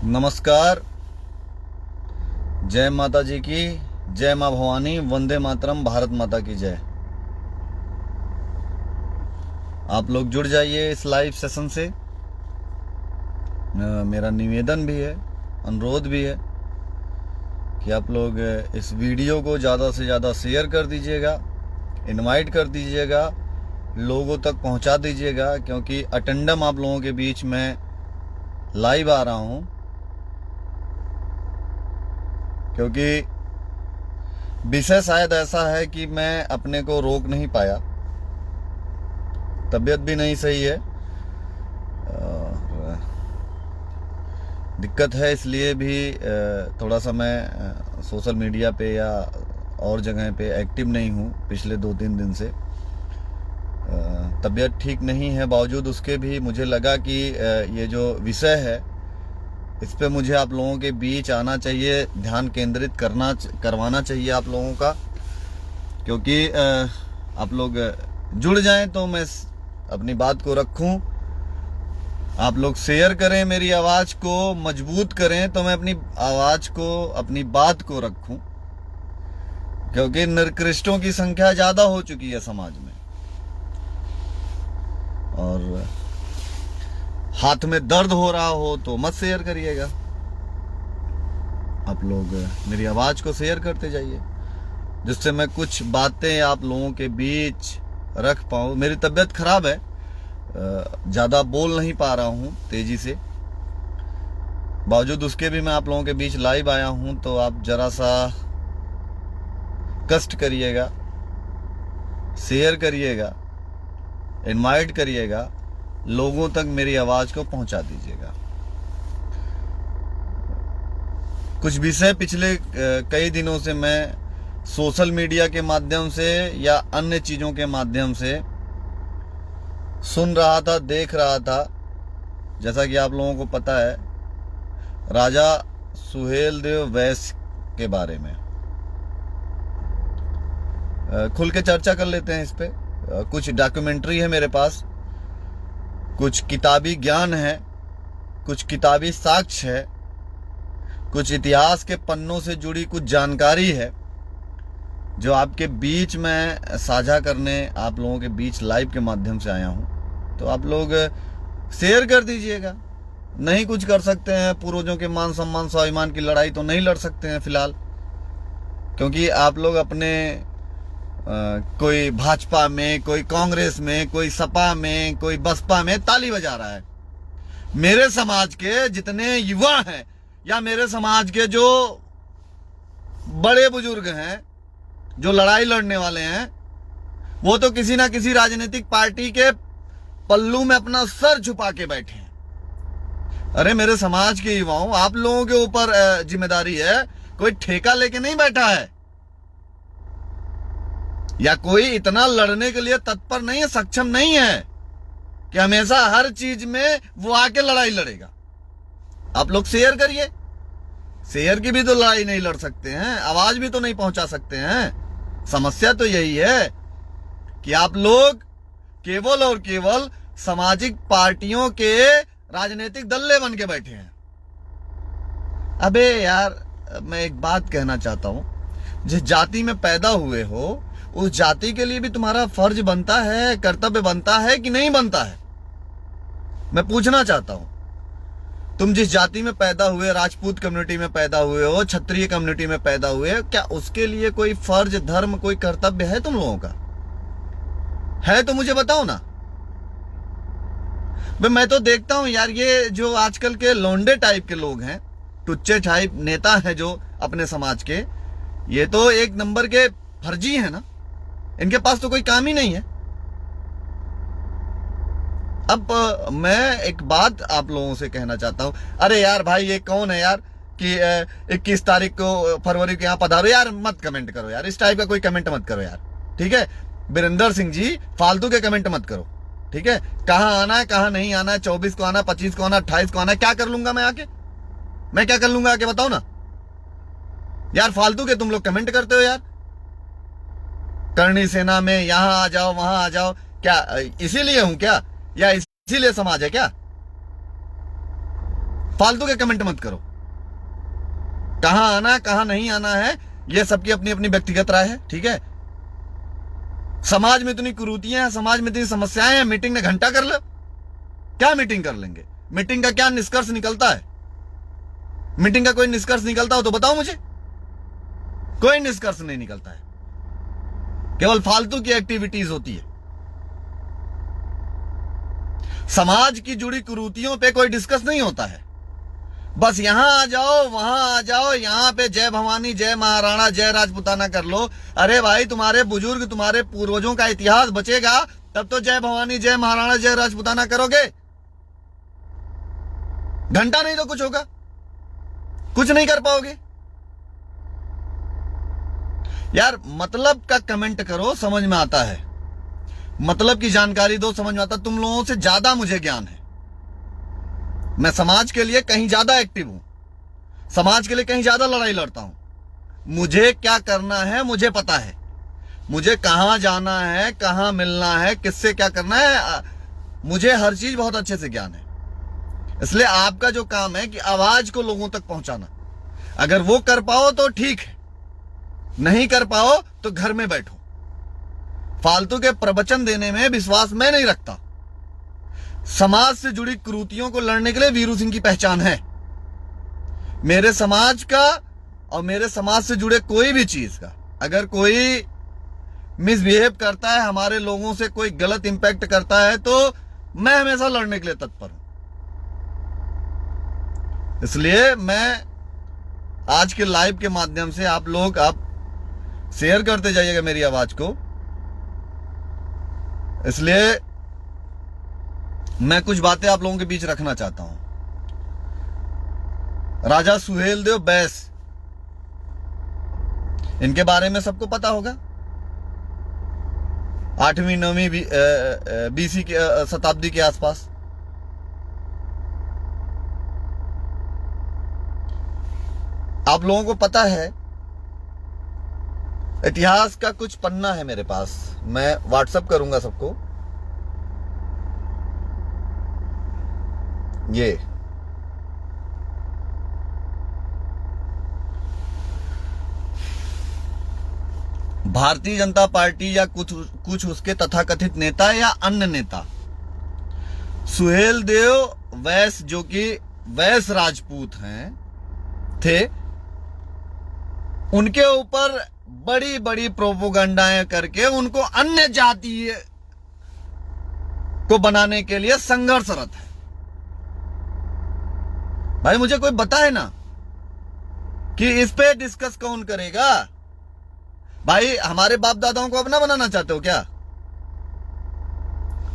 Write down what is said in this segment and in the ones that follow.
नमस्कार। जय माता जी की, जय माँ भवानी, वंदे मातरम, भारत माता की जय। आप लोग जुड़ जाइए इस लाइव सेशन से। मेरा निवेदन भी है, अनुरोध भी है कि आप लोग इस वीडियो को ज़्यादा से ज़्यादा शेयर कर दीजिएगा, इनवाइट कर दीजिएगा, लोगों तक पहुंचा दीजिएगा, क्योंकि अटेंडम आप लोगों के बीच में लाइव आ रहा हूं, क्योंकि विषय शायद ऐसा है कि मैं अपने को रोक नहीं पाया। तबीयत भी नहीं सही है, दिक्कत है, इसलिए भी थोड़ा सा मैं सोशल मीडिया पे या और जगह पे एक्टिव नहीं हूँ पिछले 2-3 दिन से। तबीयत ठीक नहीं है, बावजूद उसके भी मुझे लगा कि ये जो विषय है इस पे मुझे आप लोगों के बीच आना चाहिए, ध्यान केंद्रित करवाना चाहिए आप लोगों का, क्योंकि आप लोग जुड़ जाएं तो मैं अपनी बात को रखूं। आप लोग शेयर करें, मेरी आवाज़ को मजबूत करें तो मैं अपनी आवाज़ को, अपनी बात को रखूं, क्योंकि निकृष्टों की संख्या ज़्यादा हो चुकी है समाज में। और हाथ में दर्द हो रहा हो तो मत शेयर करिएगा। आप लोग मेरी आवाज़ को शेयर करते जाइए, जिससे मैं कुछ बातें आप लोगों के बीच रख पाऊँ। मेरी तबीयत खराब है, ज़्यादा बोल नहीं पा रहा हूँ तेज़ी से, बावजूद उसके भी मैं आप लोगों के बीच लाइव आया हूँ। तो आप ज़रा सा कष्ट करिएगा, शेयर करिएगा, इनवाइट करिएगा, लोगों तक मेरी आवाज़ को पहुंचा दीजिएगा। कुछ विषय पिछले कई दिनों से मैं सोशल मीडिया के माध्यम से या अन्य चीज़ों के माध्यम से सुन रहा था, देख रहा था। जैसा कि आप लोगों को पता है, राजा सुहेलदेव वैश्य के बारे में खुल के चर्चा कर लेते हैं इस पे। कुछ डॉक्यूमेंट्री है मेरे पास, कुछ किताबी ज्ञान है, कुछ किताबी साक्ष्य है, कुछ इतिहास के पन्नों से जुड़ी कुछ जानकारी है, जो आपके बीच में साझा करने आप लोगों के बीच लाइव के माध्यम से आया हूं। तो आप लोग शेयर कर दीजिएगा। नहीं कुछ कर सकते हैं, पूर्वजों के मान सम्मान स्वाभिमान की लड़ाई तो नहीं लड़ सकते हैं फिलहाल, क्योंकि आप लोग अपने कोई भाजपा में, कोई कांग्रेस में, कोई सपा में, कोई बसपा में ताली बजा रहा है। मेरे समाज के जितने युवा हैं या मेरे समाज के जो बड़े बुजुर्ग हैं, जो लड़ाई लड़ने वाले हैं, वो तो किसी ना किसी राजनीतिक पार्टी के पल्लू में अपना सर छुपा के बैठे हैं। अरे मेरे समाज के युवाओं, आप लोगों के ऊपर जिम्मेदारी है। कोई ठेका लेके नहीं बैठा है, या कोई इतना लड़ने के लिए तत्पर नहीं है, सक्षम नहीं है कि हमेशा हर चीज में वो आके लड़ाई लड़ेगा। आप लोग शेयर करिए। शेयर की भी तो लड़ाई नहीं लड़ सकते हैं, आवाज भी तो नहीं पहुंचा सकते हैं। समस्या तो यही है कि आप लोग केवल और केवल सामाजिक पार्टियों के राजनीतिक दल्ले बन के बैठे हैं। अबे यार, मैं एक बात कहना चाहता हूं, जिस जाति में पैदा हुए हो उस जाति के लिए भी तुम्हारा फर्ज बनता है, कर्तव्य बनता है कि नहीं बनता है? मैं पूछना चाहता हूं। तुम जिस जाति में पैदा हुए, राजपूत कम्युनिटी में पैदा हुए हो, क्षत्रिय कम्युनिटी में पैदा हुए, क्या उसके लिए कोई फर्ज, धर्म, कोई कर्तव्य है तुम लोगों का? है तो मुझे बताओ ना। मैं तो देखता हूं यार, ये जो आजकल के लौंडे टाइप के लोग हैं, टुच्चे टाइप नेता हैं जो अपने समाज के, ये तो एक नंबर के फर्जी है ना। इनके पास तो कोई काम ही नहीं है। अब मैं एक बात आप लोगों से कहना चाहता हूं। अरे यार भाई, ये कौन है यार कि 21 तारीख को फरवरी के यहाँ पधारो? यार मत कमेंट करो यार, इस टाइप का कोई कमेंट मत करो यार, ठीक है? वीरेंद्र सिंह जी, फालतू के कमेंट मत करो, ठीक है? कहाँ आना है, कहाँ नहीं आना है, 24 को आना, 25 को आना, 28 को आना है, क्या कर लूंगा मैं आके? मैं क्या कर लूंगा आके, बताओ ना यार। फालतू के तुम लोग कमेंट करते हो यार। करणी सेना में यहां आ जाओ, वहां आ जाओ, क्या इसीलिए हूं क्या, या इसीलिए समाज है क्या? फालतू के कमेंट मत करो। कहां आना कहां नहीं आना है ये सबकी अपनी अपनी व्यक्तिगत राय है, ठीक है। समाज में इतनी कुरीतियां हैं, समाज में इतनी समस्याएं हैं, मीटिंग में घंटा कर लो। क्या मीटिंग कर लेंगे? मीटिंग का क्या निष्कर्ष निकलता है? मीटिंग का कोई निष्कर्ष निकलता हो तो बताओ मुझे। कोई निष्कर्ष नहीं निकलता है, केवल फालतू की एक्टिविटीज होती है। समाज की जुड़ी कुरीतियों पे कोई डिस्कस नहीं होता है। बस यहां आ जाओ वहां आ जाओ, यहां पे जय भवानी जय महाराणा जय राजपूताना कर लो। अरे भाई, तुम्हारे बुजुर्ग तुम्हारे पूर्वजों का इतिहास बचेगा तब तो जय भवानी जय महाराणा जय राजपूताना करोगे। घंटा नहीं तो कुछ होगा, कुछ नहीं कर पाओगे यार। मतलब का कमेंट करो, समझ में आता है। मतलब की जानकारी दो, समझ में आता। तुम लोगों से ज्यादा मुझे ज्ञान है। मैं समाज के लिए कहीं ज्यादा एक्टिव हूं, समाज के लिए कहीं ज्यादा लड़ाई लड़ता हूं। मुझे क्या करना है मुझे पता है, मुझे कहां जाना है, कहां मिलना है, किससे क्या करना है, मुझे हर चीज बहुत अच्छे से ज्ञान है। इसलिए आपका जो काम है कि आवाज को लोगों तक पहुंचाना, अगर वो कर पाओ तो ठीक है, नहीं कर पाओ तो घर में बैठो। फालतू के प्रवचन देने में विश्वास मैं नहीं रखता। समाज से जुड़ी कुरीतियों को लड़ने के लिए वीरू सिंह की पहचान है। मेरे समाज का और मेरे समाज से जुड़े कोई भी चीज का अगर कोई मिसबिहेव करता है, हमारे लोगों से कोई गलत इंपैक्ट करता है, तो मैं हमेशा लड़ने के लिए तत्पर हूं। इसलिए मैं आज के लाइव के माध्यम से आप शेयर करते जाइएगा मेरी आवाज को। इसलिए मैं कुछ बातें आप लोगों के बीच रखना चाहता हूं। राजा सुहेलदेव बैस, इनके बारे में सबको पता होगा। 8वीं 9वीं BC के शताब्दी के आसपास आप लोगों को पता है। इतिहास का कुछ पन्ना है मेरे पास, मैं व्हाट्सएप करूंगा सबको। ये भारतीय जनता पार्टी या कुछ उसके तथाकथित नेता या अन्य नेता सुहेलदेव वैस, जो कि वैस राजपूत थे, उनके ऊपर बड़ी बड़ी प्रोपोगंडाएं करके उनको अन्य जातीय को बनाने के लिए संघर्षरत है। भाई मुझे कोई बताए ना कि इस पे डिस्कस कौन करेगा। भाई हमारे बाप दादाओं को अपना बनाना चाहते हो क्या?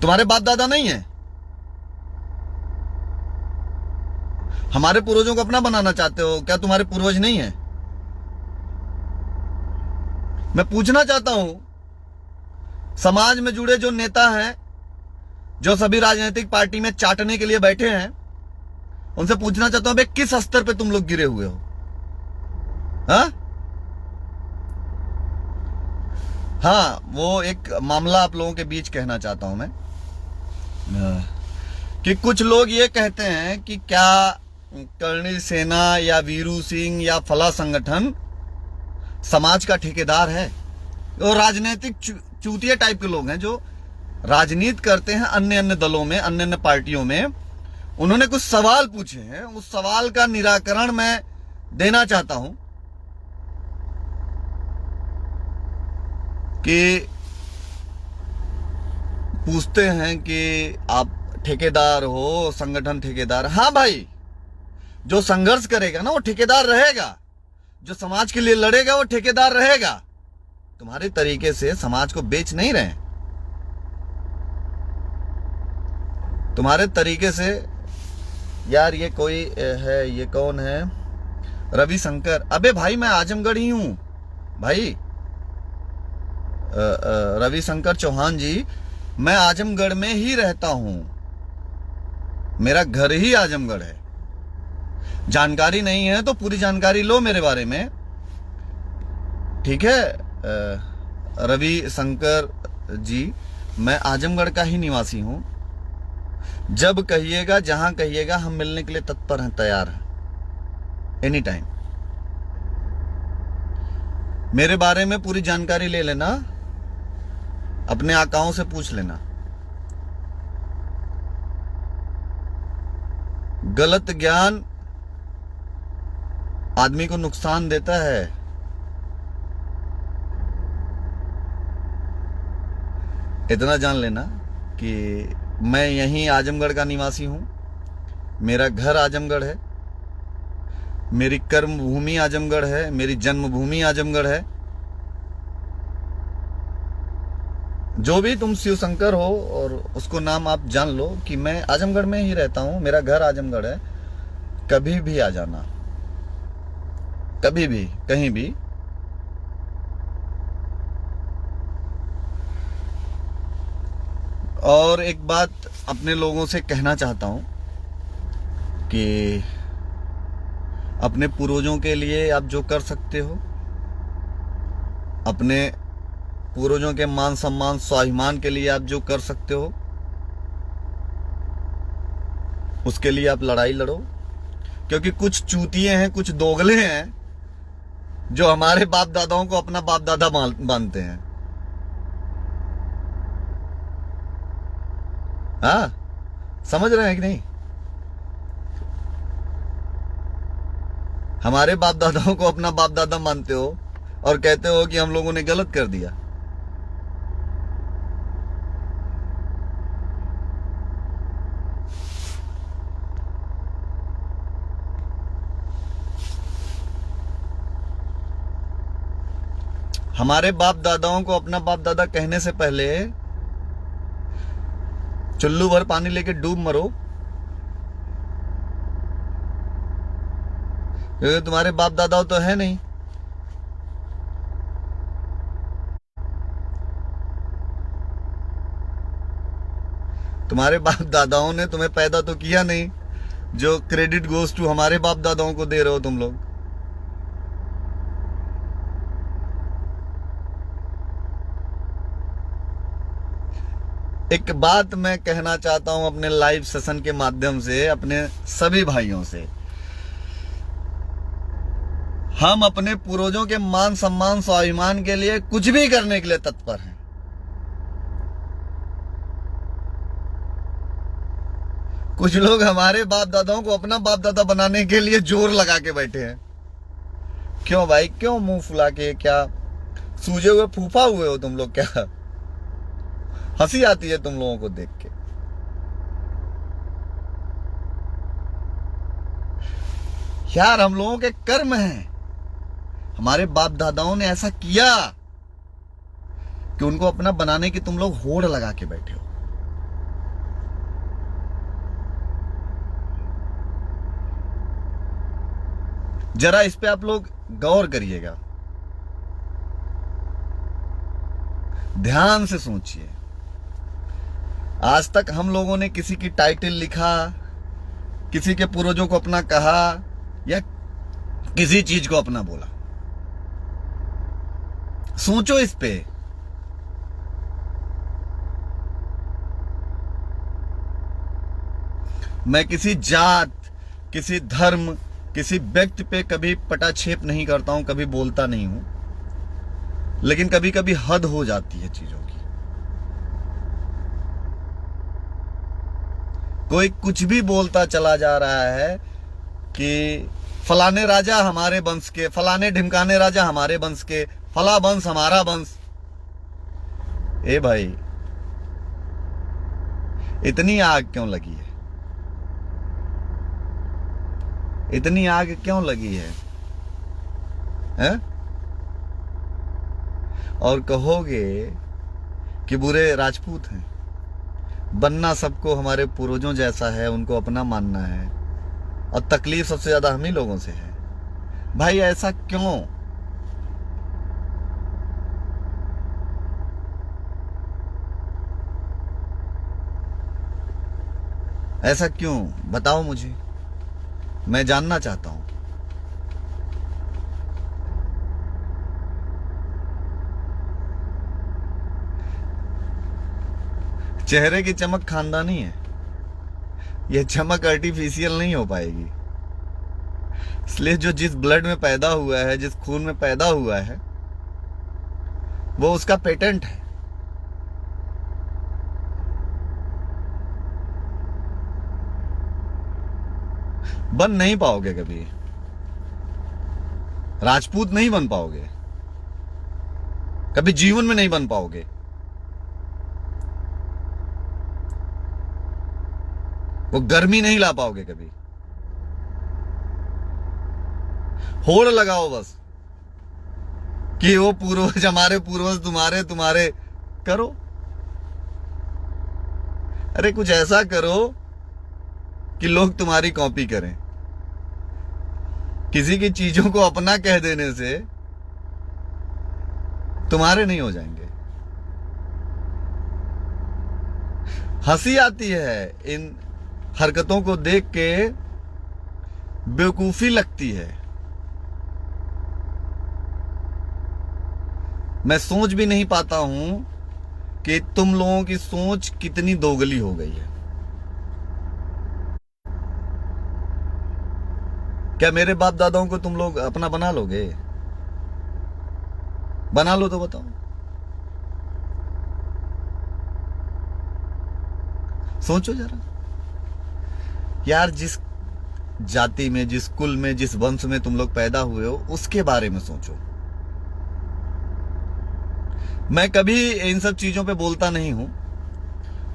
तुम्हारे बाप दादा नहीं है? हमारे पूर्वजों को अपना बनाना चाहते हो क्या? तुम्हारे पूर्वज नहीं है? मैं पूछना चाहता हूं, समाज में जुड़े जो नेता हैं, जो सभी राजनीतिक पार्टी में चाटने के लिए बैठे हैं, उनसे पूछना चाहता हूं, भाई किस स्तर पे तुम लोग गिरे हुए हो? हाँ, वो एक मामला आप लोगों के बीच कहना चाहता हूं मैं, कि कुछ लोग ये कहते हैं कि क्या कर्णिल सेना या वीरू सिंह या फला संगठन समाज का ठेकेदार है? वो राजनीतिक चूतिया टाइप के लोग हैं जो राजनीति करते हैं अन्य अन्य दलों में, अन्य अन्य पार्टियों में। उन्होंने कुछ सवाल पूछे हैं, उस सवाल का निराकरण मैं देना चाहता हूं कि पूछते हैं कि आप ठेकेदार हो, संगठन ठेकेदार। हाँ भाई, जो संघर्ष करेगा ना वो ठेकेदार रहेगा, जो समाज के लिए लड़ेगा वो ठेकेदार रहेगा। तुम्हारे तरीके से समाज को बेच नहीं रहे, तुम्हारे तरीके से। यार ये कोई है, ये कौन है? रविशंकर। अबे भाई मैं आजमगढ़ ही हूं भाई, रविशंकर चौहान जी, मैं आजमगढ़ में ही रहता हूं, मेरा घर ही आजमगढ़ है। जानकारी नहीं है तो पूरी जानकारी लो मेरे बारे में, ठीक है? रवि शंकर जी, मैं आजमगढ़ का ही निवासी हूं। जब कहिएगा, जहां कहिएगा, हम मिलने के लिए तत्पर हैं, तैयार हैं, एनी टाइम। मेरे बारे में पूरी जानकारी ले लेना, अपने आकाओं से पूछ लेना। गलत ज्ञान आदमी को नुकसान देता है। इतना जान लेना कि मैं यहीं आजमगढ़ का निवासी हूं, मेरा घर आजमगढ़ है, मेरी कर्म भूमि आजमगढ़ है, मेरी जन्मभूमि आजमगढ़ है। जो भी तुम शिव शंकर हो और उसको नाम आप जान लो कि मैं आजमगढ़ में ही रहता हूं, मेरा घर आजमगढ़ है। कभी भी आ जाना, कभी भी, कहीं भी। और एक बात अपने लोगों से कहना चाहता हूं कि अपने पूर्वजों के लिए आप जो कर सकते हो, अपने पूर्वजों के मान सम्मान स्वाभिमान के लिए आप जो कर सकते हो, उसके लिए आप लड़ाई लड़ो। क्योंकि कुछ चूतिए हैं, कुछ दोगले हैं जो हमारे बाप दादाओं को अपना बाप दादा मानते हैं। हाँ, समझ रहे हैं कि नहीं? हमारे बाप दादाओं को अपना बाप दादा मानते हो और कहते हो कि हम लोगों ने गलत कर दिया। हमारे बाप दादाओं को अपना बाप दादा कहने से पहले चुल्लू भर पानी लेके डूब मरो, क्योंकि तुम्हारे बाप दादा तो है नहीं। तुम्हारे बाप दादाओं ने तुम्हें पैदा तो किया नहीं, जो क्रेडिट गोज टू हमारे बाप दादाओं को दे रहे हो तुम लोग। एक बात मैं कहना चाहता हूं अपने लाइव सेशन के माध्यम से अपने सभी भाइयों से, हम अपने पूर्वजों के मान सम्मान स्वाभिमान के लिए कुछ भी करने के लिए तत्पर हैं। कुछ लोग हमारे बाप दादाओं को अपना बाप दादा बनाने के लिए जोर लगा के बैठे हैं। क्यों भाई, क्यों मुंह फुला के? क्या सूजे हुए फूफा हुए हो तुम लोग? क्या हंसी आती है तुम लोगों को देख के? यार, हम लोगों के कर्म हैं, हमारे बाप दादाओं ने ऐसा किया कि उनको अपना बनाने की तुम लोग होड़ लगा के बैठे हो। जरा इस पे आप लोग गौर करिएगा, ध्यान से सोचिए। आज तक हम लोगों ने किसी की टाइटल लिखा, किसी के पूर्वजों को अपना कहा, या किसी चीज को अपना बोला? सोचो इस पे। मैं किसी जात, किसी धर्म, किसी व्यक्ति पे कभी पटाक्षेप नहीं करता हूं, कभी बोलता नहीं हूं, लेकिन कभी कभी हद हो जाती है चीजों की। कोई कुछ भी बोलता चला जा रहा है कि फलाने राजा हमारे वंश के, फलाने ढिमकाने राजा हमारे वंश के, फला वंश हमारा वंश। ए भाई, इतनी आग क्यों लगी है? इतनी आग क्यों लगी है, हैं? और कहोगे कि बुरे राजपूत हैं। बनना सबको हमारे पूर्वजों जैसा है, उनको अपना मानना है, और तकलीफ सबसे ज्यादा हम ही लोगों से है। भाई ऐसा क्यों? ऐसा क्यों? बताओ मुझे, मैं जानना चाहता हूं। चेहरे की चमक खानदानी है, ये चमक आर्टिफिशियल नहीं हो पाएगी। इसलिए जो जिस ब्लड में पैदा हुआ है, जिस खून में पैदा हुआ है, वो उसका पेटेंट है। बन नहीं पाओगे कभी, राजपूत नहीं बन पाओगे कभी, जीवन में नहीं बन पाओगे। वो गर्मी नहीं ला पाओगे कभी। होड़ लगाओ बस कि वो पूर्वज, हमारे पूर्वज तुम्हारे करो। अरे कुछ ऐसा करो कि लोग तुम्हारी कॉपी करें। किसी की चीजों को अपना कह देने से तुम्हारे नहीं हो जाएंगे। हंसी आती है इन हरकतों को देख के, बेवकूफी लगती है। मैं सोच भी नहीं पाता हूं कि तुम लोगों की सोच कितनी दोगली हो गई है। क्या मेरे बाप दादाओं को तुम लोग अपना बना लोगे? बना लो तो बताओ। सोचो जरा यार, जिस जाति में, जिस कुल में, जिस वंश में तुम लोग पैदा हुए हो, उसके बारे में सोचो। मैं कभी इन सब चीजों पे बोलता नहीं हूं,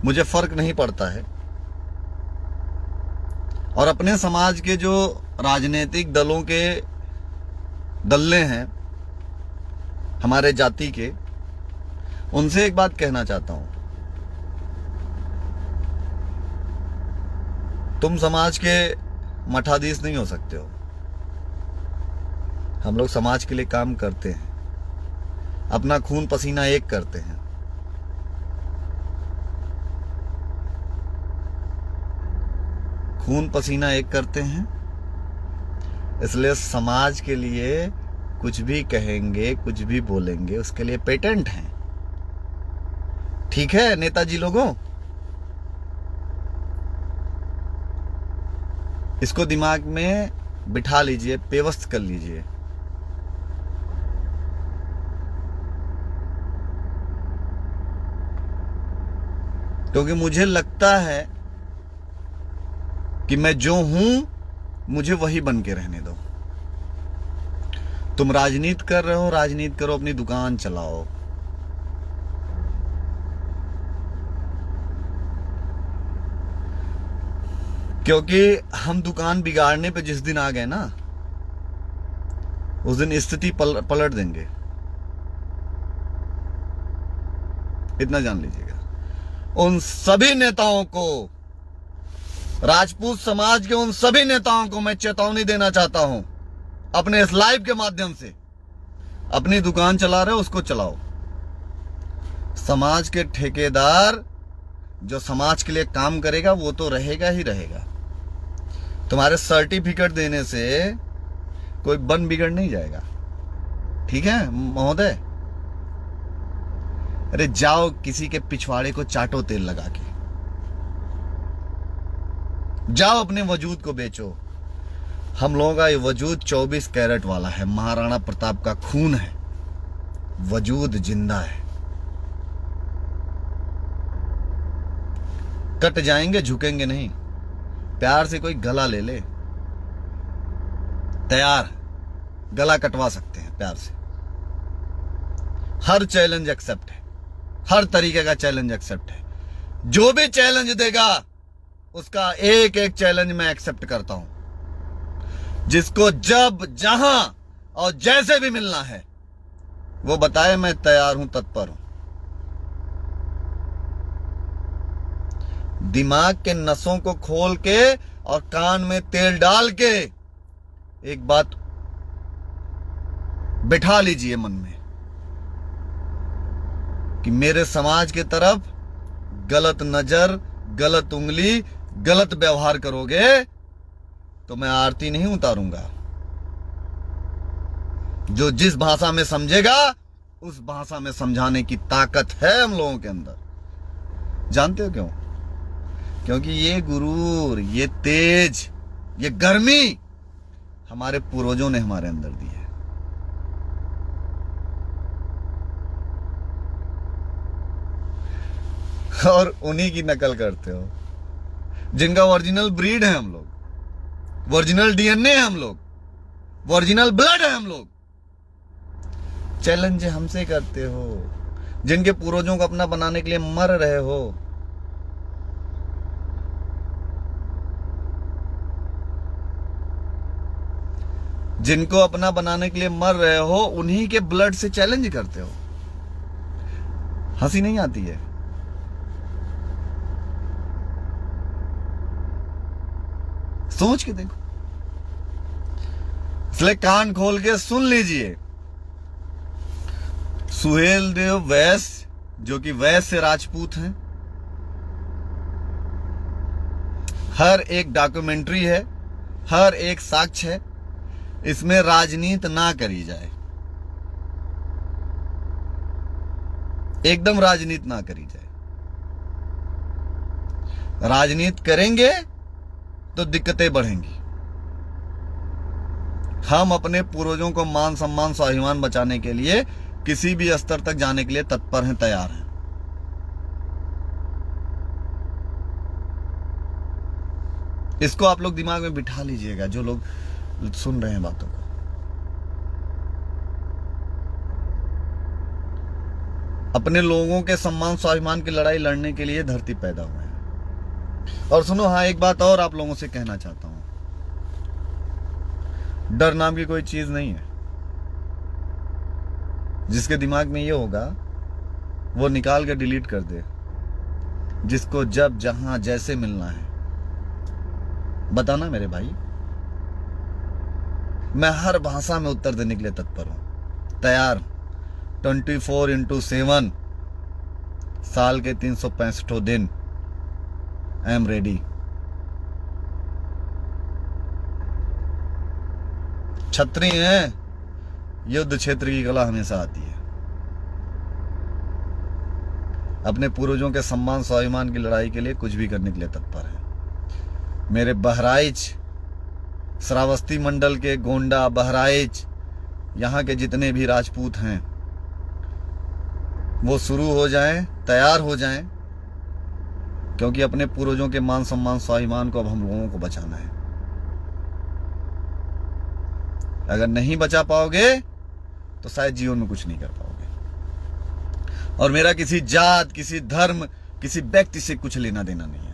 मुझे फर्क नहीं पड़ता है। और अपने समाज के जो राजनीतिक दलों के दल्ले हैं, हमारे जाति के, उनसे एक बात कहना चाहता हूं। तुम समाज के मठाधीश नहीं हो सकते हो। हम लोग समाज के लिए काम करते हैं, अपना खून पसीना एक करते हैं। खून पसीना एक करते हैं, इसलिए समाज के लिए कुछ भी कहेंगे, कुछ भी बोलेंगे, उसके लिए पेटेंट है। ठीक है नेताजी लोगों, इसको दिमाग में बिठा लीजिए, पेवस्त कर लीजिए। क्योंकि मुझे लगता है कि मैं जो हूं, मुझे वही बन के रहने दो। तुम राजनीति कर रहे हो, राजनीति करो, अपनी दुकान चलाओ। क्योंकि हम दुकान बिगाड़ने पे जिस दिन आ गए ना, उस दिन स्थिति पलट देंगे। इतना जान लीजिएगा। उन सभी नेताओं को, राजपूत समाज के उन सभी नेताओं को मैं चेतावनी देना चाहता हूं, अपने इस लाइव के माध्यम से। अपनी दुकान चला रहे हो, उसको चलाओ। समाज के ठेकेदार जो समाज के लिए काम करेगा वो तो रहेगा ही रहेगा। तुम्हारे सर्टिफिकेट देने से कोई बन बिगड़ नहीं जाएगा। ठीक है महोदय? अरे जाओ किसी के पिछवाड़े को चाटो तेल लगा के, जाओ अपने वजूद को बेचो। हम लोगों का ये वजूद 24 कैरेट वाला है, महाराणा प्रताप का खून है, वजूद जिंदा है। कट जाएंगे, झुकेंगे नहीं। प्यार से कोई गला ले ले, तैयार, गला कटवा सकते हैं प्यार से। हर चैलेंज एक्सेप्ट है, हर तरीके का चैलेंज एक्सेप्ट है। जो भी चैलेंज देगा उसका एक एक चैलेंज मैं एक्सेप्ट करता हूं। जिसको जब, जहां और जैसे भी मिलना है वो बताए, मैं तैयार हूं, तत्पर हूं। दिमाग के नसों को खोल के और कान में तेल डाल के एक बात बिठा लीजिए मन में कि मेरे समाज की तरफ गलत नजर, गलत उंगली, गलत व्यवहार करोगे तो मैं आरती नहीं उतारूंगा। जो जिस भाषा में समझेगा उस भाषा में समझाने की ताकत है हम लोगों के अंदर। जानते हो क्यों? क्योंकि ये गुरूर, ये तेज, ये गर्मी हमारे पूर्वजों ने हमारे अंदर दी है। और उन्हीं की नकल करते हो, जिनका ओरिजिनल ब्रीड है हम लोग, ओरिजिनल डीएनए है हम लोग, ओरिजिनल ब्लड है हम लोग। चैलेंज हमसे करते हो, जिनके पूर्वजों को अपना बनाने के लिए मर रहे हो। जिनको अपना बनाने के लिए मर रहे हो, उन्हीं के ब्लड से चैलेंज करते हो। हंसी नहीं आती है? सोच के देखो। इसलिए कान खोल के सुन लीजिए। सुहेल देव वैश्य, जो कि वैश्य से राजपूत हैं, हर एक डॉक्यूमेंट्री है, हर एक साक्ष्य है। इसमें राजनीति ना करी जाए, एकदम राजनीति ना करी जाए। राजनीति करेंगे तो दिक्कतें बढ़ेंगी। हम अपने पूर्वजों को मान सम्मान स्वाभिमान बचाने के लिए किसी भी स्तर तक जाने के लिए तत्पर हैं, तैयार हैं। इसको आप लोग दिमाग में बिठा लीजिएगा, जो लोग सुन रहे हैं बातों को। अपने लोगों के सम्मान स्वाभिमान की लड़ाई लड़ने के लिए धरती पैदा हुए हैं। और सुनो, हाँ, एक बात और आप लोगों से कहना चाहता हूं। डर नाम की कोई चीज नहीं है। जिसके दिमाग में ये होगा वो निकाल के डिलीट कर दे। जिसको जब जहां जैसे मिलना है बताना मेरे भाई। मैं हर भाषा में उत्तर देने के लिए तत्पर हूं, तैयार। 24/7 साल के 365 दिन आई एम रेडी। क्षत्रिय हैं, युद्ध क्षेत्र की कला हमेशा आती है। अपने पूर्वजों के सम्मान स्वाभिमान की लड़ाई के लिए कुछ भी करने के लिए तत्पर है। मेरे बहराइच श्रावस्ती मंडल के गोंडा, बहराइच, यहां के जितने भी राजपूत हैं वो शुरू हो जाएं, तैयार हो जाएं, क्योंकि अपने पूर्वजों के मान सम्मान स्वाभिमान को अब हम लोगों को बचाना है। अगर नहीं बचा पाओगे तो शायद जीवन में कुछ नहीं कर पाओगे। और मेरा किसी जात, किसी धर्म, किसी व्यक्ति से कुछ लेना देना नहीं है।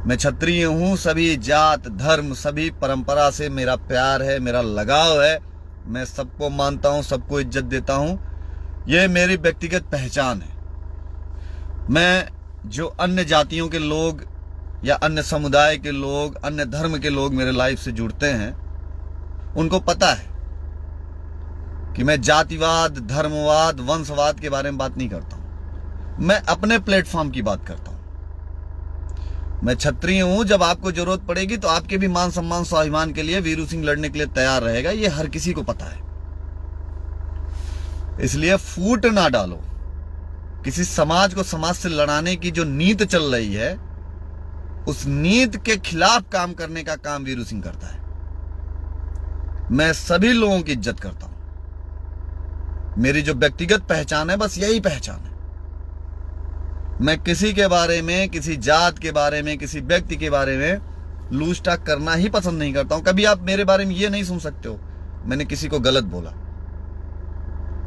मैं क्षत्रिय हूं, सभी जात धर्म सभी परंपरा से मेरा प्यार है, मेरा लगाव है। मैं सबको मानता हूं, सबको इज्जत देता हूं। यह मेरी व्यक्तिगत पहचान है। मैं जो अन्य जातियों के लोग या अन्य समुदाय के लोग, अन्य धर्म के लोग मेरे लाइफ से जुड़ते हैं, उनको पता है कि मैं जातिवाद, धर्मवाद, वंशवाद के बारे में बात नहीं करता हूं। मैं अपने प्लेटफॉर्म की बात करता हूं। मैं क्षत्रिय हूं। जब आपको जरूरत पड़ेगी तो आपके भी मान सम्मान स्वाभिमान के लिए वीरू सिंह लड़ने के लिए तैयार रहेगा। ये हर किसी को पता है। इसलिए फूट ना डालो। किसी समाज को समाज से लड़ाने की जो नीत चल रही है, उस नीत के खिलाफ काम करने का काम वीरू सिंह करता है। मैं सभी लोगों की इज्जत करता हूं। मेरी जो व्यक्तिगत पहचान है, बस यही पहचान है। मैं किसी के बारे में, किसी जात के बारे में, किसी व्यक्ति के बारे में लूज टॉक करना ही पसंद नहीं करता हूं। कभी आप मेरे बारे में ये नहीं सुन सकते हो मैंने किसी को गलत बोला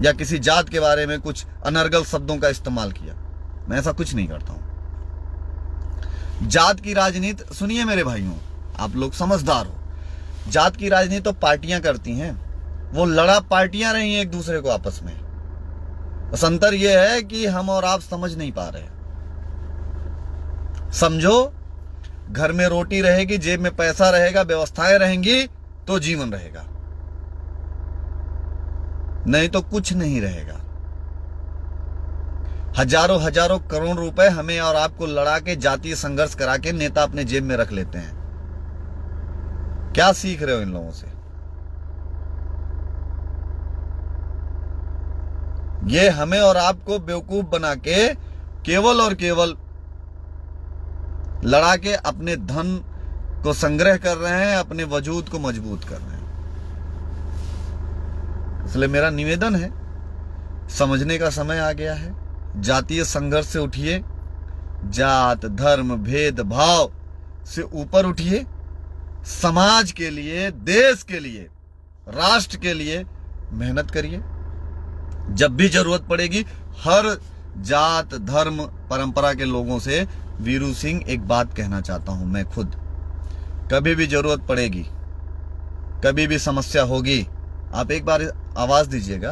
या किसी जात के बारे में कुछ अनर्गल शब्दों का इस्तेमाल किया। मैं ऐसा कुछ नहीं करता हूं। जात की राजनीति सुनिए मेरे भाइयों, आप लोग समझदार हो। जात की राजनीति तो पार्टियां करती हैं। वो लड़ा पार्टियां रही हैं एक दूसरे को आपस में। बस अंतर यह है कि हम और आप समझ नहीं पा रहे। समझो, घर में रोटी रहेगी, जेब में पैसा रहेगा, व्यवस्थाएं रहेंगी तो जीवन रहेगा, नहीं तो कुछ नहीं रहेगा। हजारों हजारों करोड़ रुपए हमें और आपको लड़ा के, जातीय संघर्ष करा के नेता अपने जेब में रख लेते हैं। क्या सीख रहे हो इन लोगों से? ये हमें और आपको बेवकूफ बना के केवल और केवल लड़ा के अपने धन को संग्रह कर रहे हैं, अपने वजूद को मजबूत कर रहे हैं। इसलिए मेरा निवेदन है, समझने का समय आ गया है। जातीय संघर्ष से उठिए, जात धर्म भेद भाव से ऊपर उठिए, समाज के लिए, देश के लिए, राष्ट्र के लिए मेहनत करिए। जब भी जरूरत पड़ेगी, हर जात धर्म परंपरा के लोगों से वीरू सिंह एक बात कहना चाहता हूं, मैं खुद, कभी भी जरूरत पड़ेगी, कभी भी समस्या होगी, आप एक बार आवाज दीजिएगा।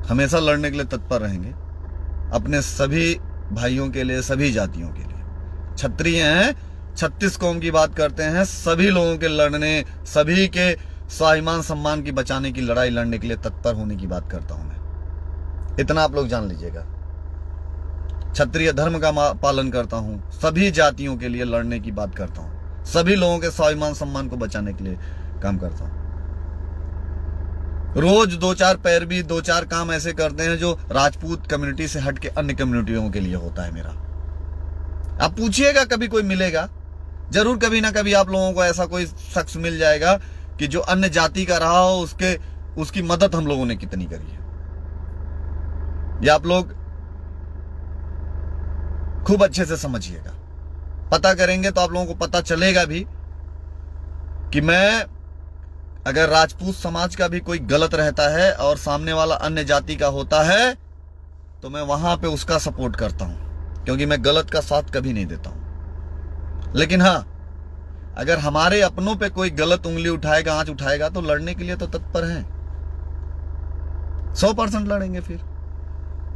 हमेशा लड़ने के लिए तत्पर रहेंगे, अपने सभी भाइयों के लिए, सभी जातियों के लिए। क्षत्रिय हैं, 36 कौम की बात करते हैं, सभी लोगों के लड़ने, सभी के स्वाभिमान सम्मान की बचाने की लड़ाई लड़ने के लिए तत्पर होने की बात करता हूं मैं। इतना आप लोग जान लीजिएगा। क्षत्रिय धर्म का पालन करता हूं, सभी जातियों के लिए लड़ने की बात करता हूं, सभी लोगों के स्वाभिमान सम्मान को बचाने के लिए काम करता हूं। रोज 2-4 पैरवी, 2-4 काम ऐसे करते हैं जो राजपूत कम्युनिटी से हट के अन्य कम्युनिटियों के लिए होता है मेरा। आप पूछिएगा, कभी कोई मिलेगा जरूर, कभी ना कभी आप लोगों को ऐसा कोई शख्स मिल जाएगा कि जो अन्य जाति का रहा हो, उसकी मदद हम लोगों ने कितनी करी है। ये आप लोग खूब अच्छे से समझिएगा। पता करेंगे तो आप लोगों को पता चलेगा भी कि मैं, अगर राजपूत समाज का भी कोई गलत रहता है और सामने वाला अन्य जाति का होता है, तो मैं वहां पे उसका सपोर्ट करता हूं, क्योंकि मैं गलत का साथ कभी नहीं देता हूं। लेकिन हां, अगर हमारे अपनों पे कोई गलत उंगली उठाएगा, आंच उठाएगा, तो लड़ने के लिए तो तत्पर हैं, 100% लड़ेंगे। फिर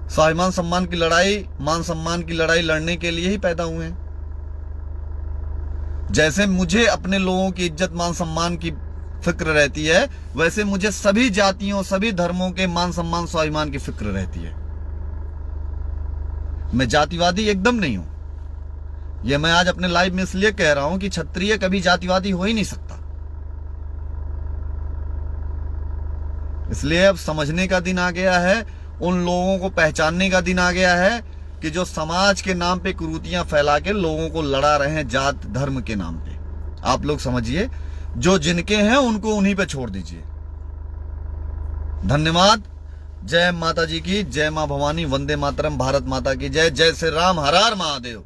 स्वाभिमान सम्मान की लड़ाई, मान सम्मान की लड़ाई लड़ने के लिए ही पैदा हुए हैं। जैसे मुझे अपने लोगों की इज्जत मान सम्मान की फिक्र रहती है, वैसे मुझे सभी जातियों, सभी धर्मों के मान सम्मान स्वाभिमान की फिक्र रहती है। मैं जातिवादी एकदम नहीं हूं। यह मैं आज अपने लाइव में इसलिए कह रहा हूं कि क्षत्रिय कभी जातिवादी हो ही नहीं सकता। इसलिए अब समझने का दिन आ गया है, उन लोगों को पहचानने का दिन आ गया है कि जो समाज के नाम पे कुरीतियां फैला के लोगों को लड़ा रहे हैं, जात धर्म के नाम पे। आप लोग समझिए, जो जिनके हैं उनको उन्हीं पे छोड़ दीजिए। धन्यवाद। जय माता जी की, जय मां भवानी, वंदे मातरम, भारत माता की जय, जय श्री राम, हर हर महादेव।